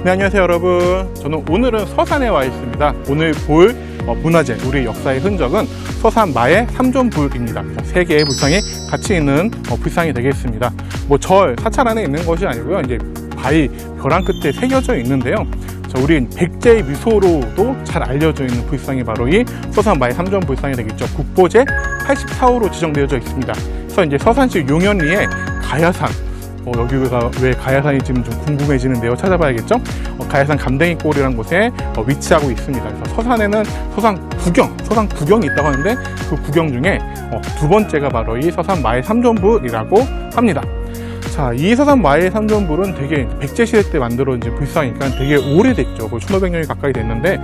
네, 안녕하세요 여러분. 저는 오늘은 서산에 와 있습니다. 오늘 볼 문화재, 우리 역사의 흔적은 서산 마의 삼존불입니다. 세 개의 불상이 같이 있는 불상이 되겠습니다. 뭐 절, 사찰 안에 있는 것이 아니고요. 이제 바위, 벼랑 끝에 새겨져 있는데요. 우리 백제의 미소로도 잘 알려져 있는 불상이 바로 이 서산 마의 삼존불상이 되겠죠. 국보제 84호로 지정되어져 있습니다. 그래서 이제 서산시 용현리의 가야산, 여기가 왜 가야산인지는 좀 궁금해지는데요. 찾아봐야겠죠. 가야산 감댕이골이라는 곳에 위치하고 있습니다. 그래서 서산에는 서산 구경이 있다고 하는데 그 구경 중에 두 번째가 바로 이 서산 마의 삼존불이라고 합니다. 자, 이 서산 마의 삼존불은 되게 백제시대 때 만들어진 불상이니까 되게 오래됐죠. 거의 1500년이 가까이 됐는데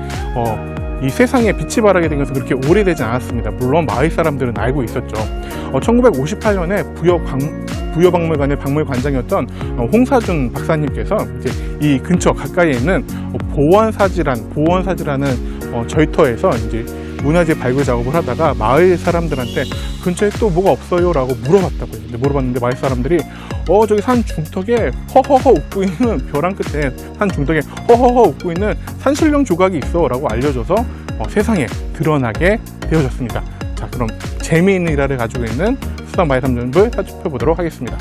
이 세상에 빛이 발하게 된 것은 그렇게 오래되지 않았습니다. 물론 마을 사람들은 알고 있었죠. 1958년에 부여박물관의 박물관장이었던 홍사준 박사님께서 이제 이 근처 가까이에 있는 보원사지라는 절터에서 이제 문화재 발굴 작업을 하다가 마을 사람들한테 근처에 또 뭐가 없어요? 라고 물어봤다고요. 물어봤는데 마을 사람들이 저기 산 중턱에 허허허 웃고 있는 벼랑 끝에 산 중턱에 허허허 웃고 있는 산신령 조각이 있어 라고 알려줘서 세상에 드러나게 되어졌습니다. 자, 그럼 재미있는 일화를 가지고 있는 서산 마의 삼존불 살펴보도록 하겠습니다.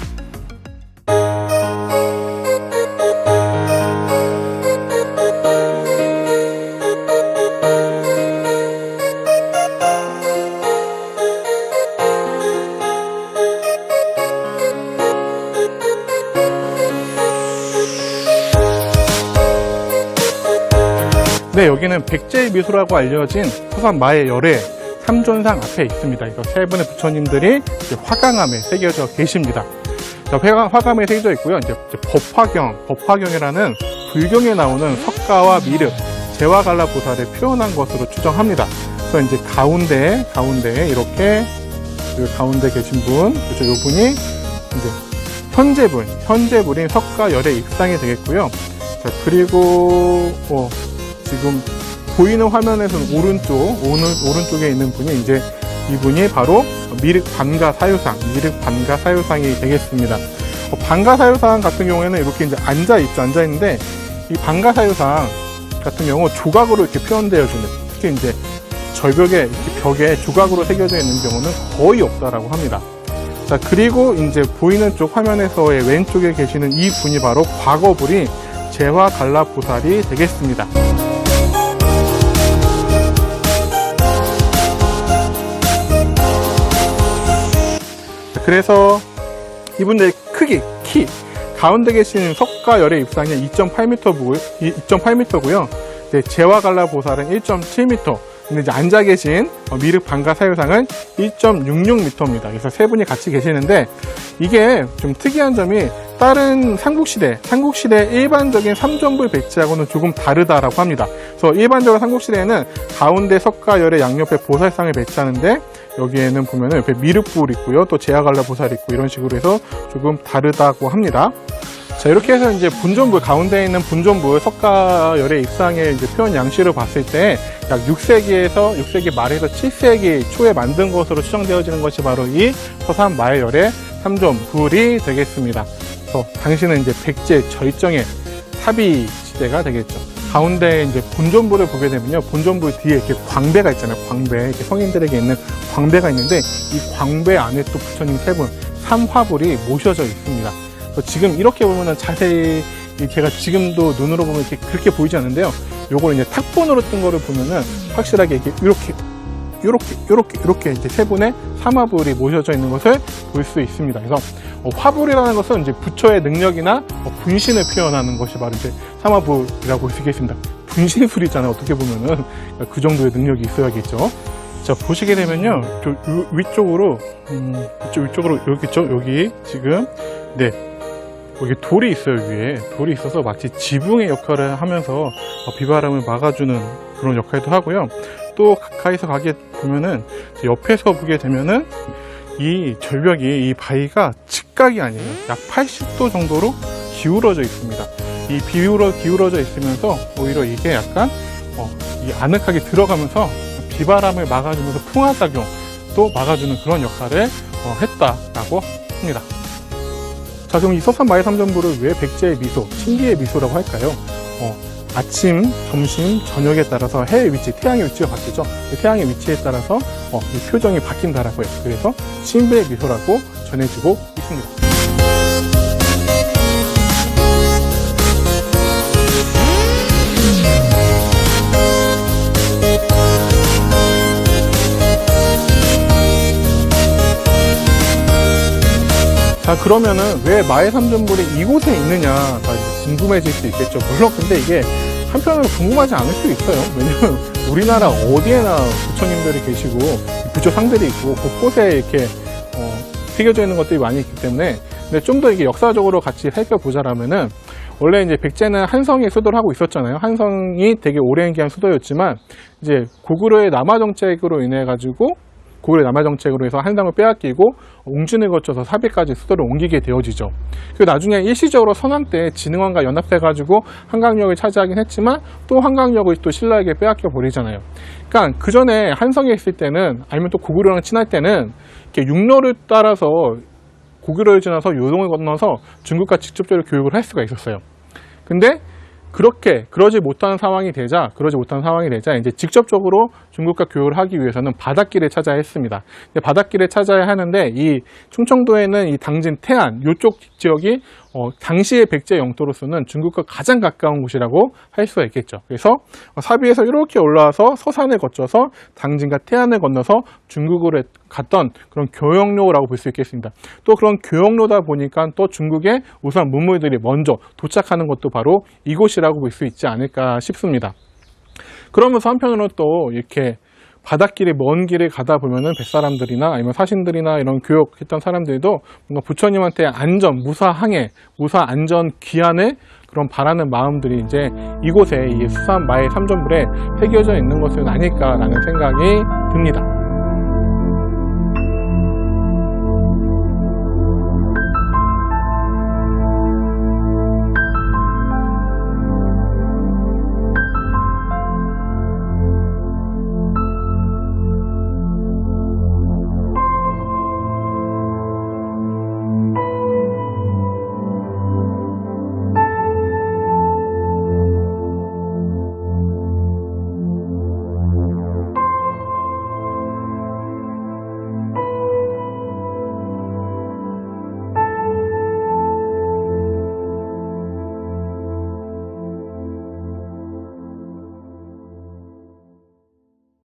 네, 여기는 백제의 미소라고 알려진 서산 마의 열의 삼존상 앞에 있습니다. 이거 세 분의 부처님들이 화강암에 새겨져 계십니다. 화감에 새겨져 있고요. 이제 법화경이라는 불경에 나오는 석가와 미륵, 제와갈라 보살을 표현한 것으로 추정합니다. 그래서 이제 가운데에 이렇게 가운데 계신 분, 그렇죠? 이 분이 이제 현재불인 석가열의 입상이 되겠고요. 자, 그리고 지금 보이는 화면에서는 오른쪽에 있는 분이 이제 이분이 바로 미륵 반가 사유상이 되겠습니다. 반가 사유상 같은 경우에는 이렇게 이제 앉아 있는데 이 반가 사유상 같은 경우 조각으로 이렇게 표현되어 있는, 특히 이제 절벽에 이렇게 벽에 조각으로 새겨져 있는 경우는 거의 없다라고 합니다. 자, 그리고 이제 보이는 쪽 화면에서의 왼쪽에 계시는 이 분이 바로 과거불인 제와갈라 보살이 되겠습니다. 그래서 이분들의 키 가운데 계신 석가열의 입상이 2.8m고요. 제와갈라 보살은 1.7m. 근데 이제 앉아 계신 미륵 반가 사유상은 1.66m입니다. 그래서 세 분이 같이 계시는데 이게 좀 특이한 점이 다른 삼국시대 일반적인 삼존불 배치하고는 조금 다르다라고 합니다. 그래서 일반적으로 삼국시대에는 가운데 석가열의 양옆에 보살상을 배치하는데 여기에는 보면은 옆에 미륵불 있고요, 또 제와갈라 보살 있고 이런 식으로 해서 조금 다르다고 합니다. 자, 이렇게 해서 이제 분존불, 가운데에 있는 분존불 석가열의 입상의 이제 표현 양식을 봤을 때 약 6세기 말에서 7세기 초에 만든 것으로 추정되어지는 것이 바로 이 서산 마의 열의 삼존불이 되겠습니다. 그래서 당시는 이제 백제 절정의 사비 시대가 되겠죠. 가운데 이제 본존불을 보게 되면요, 본존불 뒤에 이렇게 광배가 있잖아요. 이렇게 성인들에게 있는 광배가 있는데 이 광배 안에 또 부처님 세 분, 삼화불이 모셔져 있습니다. 지금 이렇게 보면은 자세히 제가 지금도 눈으로 보면 그렇게 보이지 않는데요. 요걸 이제 탁본으로 뜬 거를 보면은 확실하게 이렇게 이제 세 분의 삼화불이 모셔져 있는 것을 볼 수 있습니다. 그래서 화불이라는 것은 이제 부처의 능력이나 분신을 표현하는 것이 바로 이제 삼화불이라고 볼 수 있겠습니다. 분신술이잖아요. 어떻게 보면은 그 정도의 능력이 있어야겠죠. 자, 보시게 되면요, 위쪽으로 여기 있죠. 여기 지금 여기 돌이 있어요. 위에 돌이 있어서 마치 지붕의 역할을 하면서 비바람을 막아주는 그런 역할도 하고요. 또 가까이서 가게 보면은 옆에서 보게 되면은 이 절벽이, 이 바위가 직각이 아니에요. 약 80도 정도로 기울어져 있습니다. 이 기울어져 있으면서 오히려 이게 약간 이 아늑하게 들어가면서 비바람을 막아주면서 풍화작용도 막아주는 그런 역할을 했다라고 합니다. 자, 그럼 이 서산 마의 삼존불을 왜 백제의 미소, 신비의 미소라고 할까요? 아침, 점심, 저녁에 따라서 해의 위치, 태양의 위치가 바뀌죠. 태양의 위치에 따라서 이 표정이 바뀐다라고 해요. 그래서 신비의 미소라고 전해지고 있습니다. 자, 그러면은 왜 마의 삼존물이 이곳에 있느냐가 궁금해질 수 있겠죠. 물론 근데 이게 한편으로 궁금하지 않을 수 있어요. 왜냐면 우리나라 어디에나 부처님들이 계시고 부처상들이 있고 곳곳에 이렇게 새겨져 있는 것들이 많이 있기 때문에, 근데 좀 더 이게 역사적으로 같이 살펴보자라면은, 원래 이제 백제는 한성에 수도를 하고 있었잖아요. 한성이 되게 오랜 기간 수도였지만 이제 고구려의 남하 정책으로 인해 가지고 고구려 남하 정책으로 해서 한성을 빼앗기고 웅진을 거쳐서 사비까지 수도를 옮기게 되어지죠. 그리고 나중에 일시적으로 선왕 때 진흥왕과 연합돼가지고 한강역을 차지하긴 했지만 또 한강역을 또 신라에게 빼앗겨 버리잖아요. 그러니까 그 전에 한성에 있을 때는, 아니면 또 고구려랑 친할 때는 이렇게 육로를 따라서 고구려를 지나서 요동을 건너서 중국과 직접적으로 교육을 할 수가 있었어요. 근데 그러지 못한 상황이 되자 이제 직접적으로 중국과 교육을 하기 위해서는 바닷길을 찾아야 했습니다. 바닷길을 찾아야 하는데, 이 충청도에는 이 당진, 태안 이쪽 지역이 당시의 백제 영토로서는 중국과 가장 가까운 곳이라고 할 수가 있겠죠. 그래서 사비에서 이렇게 올라와서 서산을 거쳐서 당진과 태안을 건너서 중국으로 갔던 그런 교역로라고 볼 수 있겠습니다. 또 그런 교역로다 보니까 또 중국의 우수한 문물들이 먼저 도착하는 것도 바로 이곳이라고 볼 수 있지 않을까 싶습니다. 그러면서 한편으로 또 이렇게 바닷길이 먼 길을 가다 보면은 뱃사람들이나 아니면 사신들이나 이런 교역했던 사람들도 뭔가 부처님한테 안전, 무사 항해, 무사 안전 귀환을 그런 바라는 마음들이 이제 이곳에 이 수산 마의 삼존물에 새겨져 있는 것은 아닐까라는 생각이 듭니다.